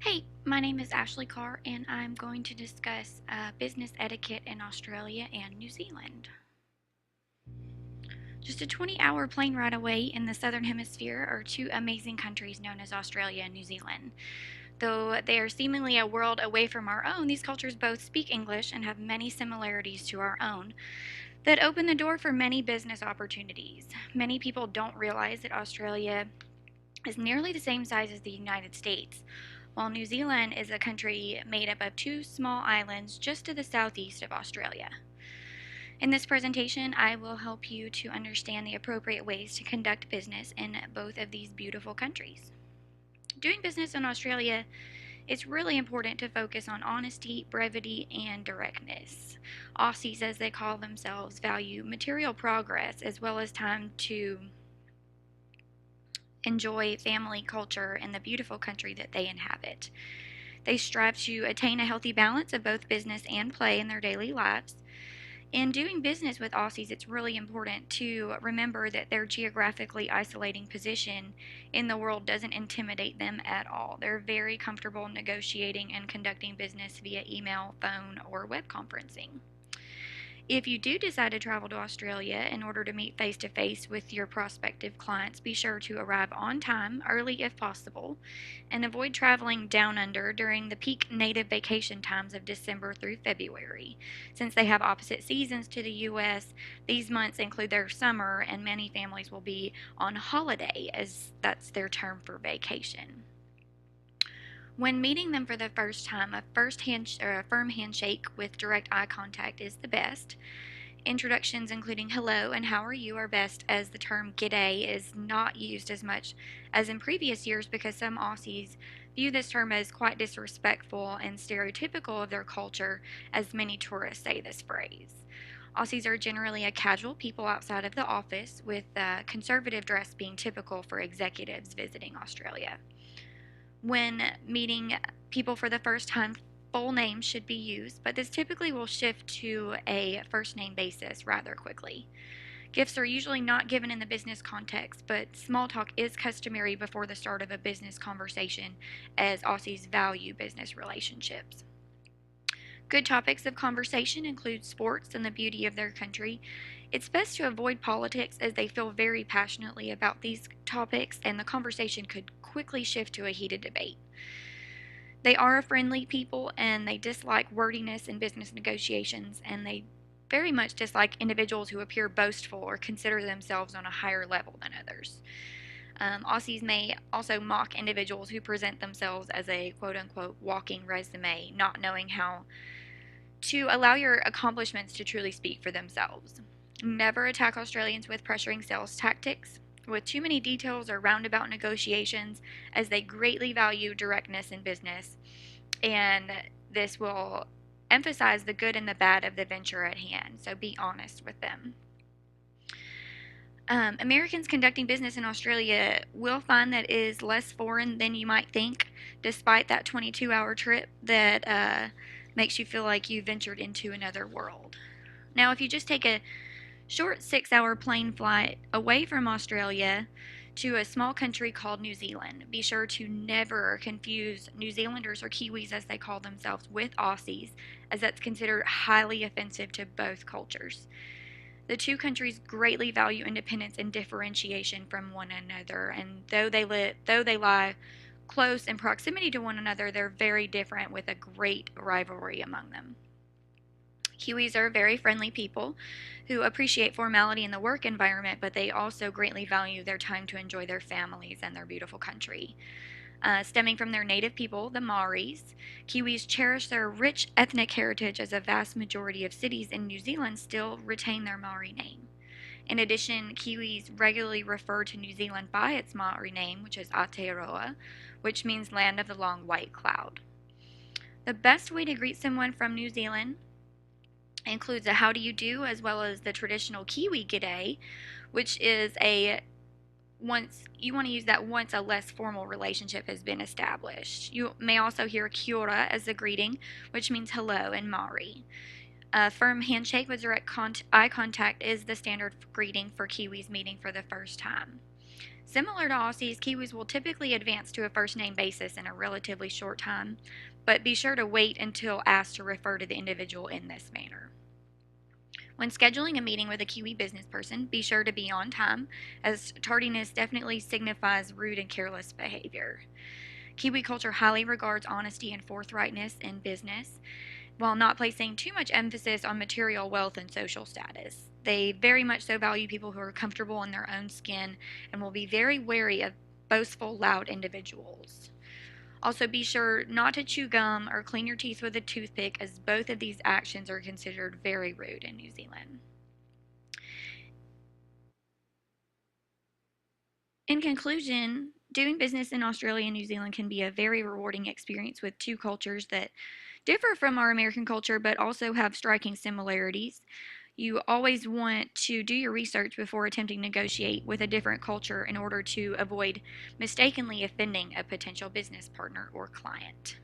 Hey, my name is Ashley Carr, and I'm going to discuss business etiquette in Australia and New Zealand. Just a 20-hour plane ride away in the southern hemisphere are two amazing countries known as Australia and New Zealand. Though they are seemingly a world away from our own, these cultures both speak English and have many similarities to our own that open the door for many business opportunities. Many people don't realize that Australia is nearly the same size as the United States, while New Zealand is a country made up of two small islands just to the southeast of Australia. In this presentation, I will help you to understand the appropriate ways to conduct business in both of these beautiful countries. Doing business in Australia, it's really important to focus on honesty, brevity, and directness. Aussies, as they call themselves, value material progress as well as time to enjoy family culture in the beautiful country that they inhabit. They strive to attain a healthy balance of both business and play in their daily lives. In doing business with Aussies, it's really important to remember that their geographically isolating position in the world doesn't intimidate them at all. They're very comfortable negotiating and conducting business via email, phone, or web conferencing. If you do decide to travel to Australia in order to meet face to face with your prospective clients, be sure to arrive on time, early if possible, and avoid traveling down under during the peak native vacation times of December through February. Since they have opposite seasons to the U.S., these months include their summer, and many families will be on holiday, as that's their term for vacation. When meeting them for the first time, a firm handshake with direct eye contact is the best. Introductions including hello and how are you are best, as the term g'day is not used as much as in previous years because some Aussies view this term as quite disrespectful and stereotypical of their culture, as many tourists say this phrase. Aussies are generally a casual people outside of the office, with conservative dress being typical for executives visiting Australia. When meeting people for the first time, full names should be used, but this typically will shift to a first name basis rather quickly. Gifts are usually not given in the business context, but small talk is customary before the start of a business conversation, as Aussies value business relationships. Good topics of conversation include sports and the beauty of their country. It's best to avoid politics, as they feel very passionately about these topics and the conversation could quickly shift to a heated debate. They are a friendly people and they dislike wordiness in business negotiations, and they very much dislike individuals who appear boastful or consider themselves on a higher level than others. Aussies may also mock individuals who present themselves as a quote unquote walking resume, not knowing how to allow your accomplishments to truly speak for themselves. Never attack Australians with pressuring sales tactics, with too many details or roundabout negotiations, as they greatly value directness in business, and this will emphasize the good and the bad of the venture at hand, so be honest with them. Americans conducting business in Australia will find that it is less foreign than you might think, despite that 22-hour trip that makes you feel like you ventured into another world. Now, if you just take a short 6-hour plane flight away from Australia to a small country called New Zealand, be sure to never confuse New Zealanders, or Kiwis as they call themselves, with Aussies, as that's considered highly offensive to both cultures. The two countries greatly value independence and differentiation from one another, and though they lie close in proximity to one another, they're very different, with a great rivalry among them. Kiwis are very friendly people who appreciate formality in the work environment, but they also greatly value their time to enjoy their families and their beautiful country. Stemming from their native people, the Maoris, Kiwis cherish their rich ethnic heritage, as a vast majority of cities in New Zealand still retain their Maori name. In addition, Kiwis regularly refer to New Zealand by its Maori name, which is Aotearoa, which means land of the long white cloud. The best way to greet someone from New Zealand includes a how do you do, as well as the traditional Kiwi g'day, which is once a less formal relationship has been established. You may also hear kia ora as a greeting, which means hello in Maori. A firm handshake with direct eye contact is the standard greeting for Kiwis meeting for the first time. Similar to Aussies, Kiwis will typically advance to a first name basis in a relatively short time, but be sure to wait until asked to refer to the individual in this manner. When scheduling a meeting with a Kiwi business person, be sure to be on time, as tardiness definitely signifies rude and careless behavior. Kiwi culture highly regards honesty and forthrightness in business, while not placing too much emphasis on material wealth and social status. They very much so value people who are comfortable in their own skin and will be very wary of boastful, loud individuals. Also, be sure not to chew gum or clean your teeth with a toothpick, as both of these actions are considered very rude in New Zealand. In conclusion, doing business in Australia and New Zealand can be a very rewarding experience with two cultures that differ from our American culture but also have striking similarities. You always want to do your research before attempting to negotiate with a different culture in order to avoid mistakenly offending a potential business partner or client.